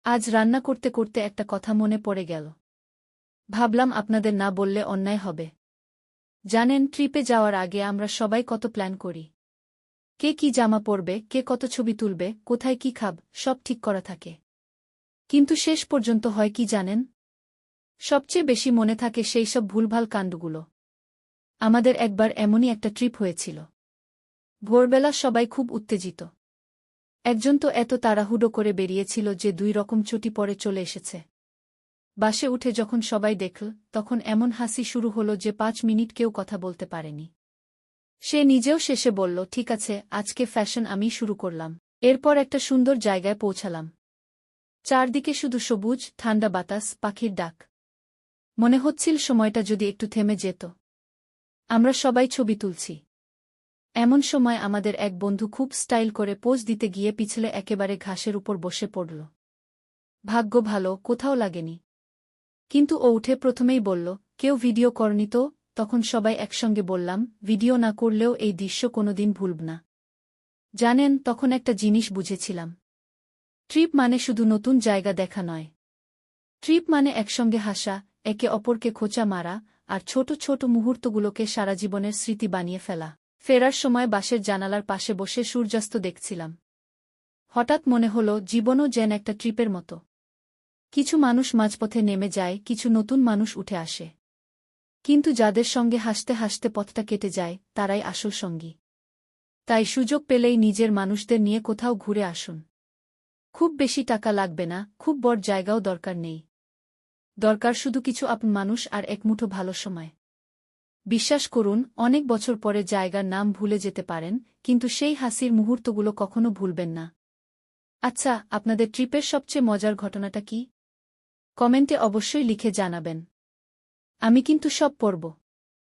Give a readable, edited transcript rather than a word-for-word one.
আজ রান্না করতে করতে একটা কথা মনে পড়ে গেল। ভাবলাম আপনাদের না বললে অন্যায় হবে। জানেন, ট্রিপে যাওয়ার আগে আমরা সবাই কত প্ল্যান করি। কে কি জামা পরবে, কে কত ছবি তুলবে, কোথায় কি খাব, সব ঠিক করা থাকে। কিন্তু শেষ পর্যন্ত হয় কি জানেন? সবচেয়ে বেশি মনে থাকে সেই সব ভুলভাল কাণ্ডগুলো। আমাদের একবার এমনই একটা ট্রিপ হয়েছিল। ভোরবেলা সবাই খুব উত্তেজিত। একজন তো এত তাড়াহুড়ো করে বেরিয়েছিল যে 2 রকম চটি পরে চলে এসেছে। বাসে উঠে যখন সবাই দেখল, তখন এমন হাসি শুরু হলো যে 5 মিনিট কেউ কথা বলতে পারেনি। সে নিজেও শেষে বলল, ঠিক আছে, আজকে ফ্যাশন আমি শুরু করলাম। এরপর একটা সুন্দর জায়গায় পৌঁছালাম। চারদিকে শুধু সবুজ, ঠান্ডা বাতাস, পাখির ডাক। মনে হচ্ছিল সময়টা যদি একটু থেমে যেত। আমরা সবাই ছবি তুলছি। এমন সময় আমাদের এক বন্ধু খুব স্টাইল করে পোজ দিতে গিয়ে পিছলে একেবারে ঘাসের উপর বসে পড়ল। ভাগ্য ভালো, কোথাও লাগেনি। কিন্তু ও উঠে প্রথমেই বলল, কেউ ভিডিও করনি তো? তখন সবাই একসঙ্গে বললাম, ভিডিও না করলেও এই দৃশ্য কোনোদিন ভুলব না। জানেন, তখন একটা জিনিস বুঝেছিলাম। ট্রিপ মানে শুধু নতুন জায়গা দেখা নয়। ট্রিপ মানে একসঙ্গে হাসা, একে অপরকে খোঁচা মারা, আর ছোট ছোট মুহূর্তগুলোকে সারা জীবনের স্মৃতি বানিয়ে ফেলা। ফেরার সময় বাসের জানালার পাশে বসে সূর্যাস্ত দেখছিলাম। হঠাৎ মনে হলো, জীবনও যেন একটা ট্রিপের মতো। কিছু মানুষ মাঝপথে নেমে যায়, কিছু নতুন মানুষ উঠে আসে। কিন্তু যাদের সঙ্গে হাসতে হাসতে পথটা কেটে যায়, তারাই আসল সঙ্গী। তাই সুযোগ পেলেই নিজের মানুষদের নিয়ে কোথাও ঘুরে আসুন। খুব বেশি টাকা লাগবে না, খুব বড় জায়গাও দরকার নেই। দরকার শুধু কিছু আপন মানুষ আর একমুঠো ভালো সময়। বিশ্বাস করুন, অনেক বছর পরে জায়গার নাম ভুলে যেতে পারেন, কিন্তু সেই হাসির মুহূর্তগুলো কখনো ভুলবেন না। আচ্ছা, আপনাদের ট্রিপের সবচেয়ে মজার ঘটনাটা কি? কমেন্টে অবশ্যই লিখে জানাবেন। আমি কিন্তু সব পড়ব।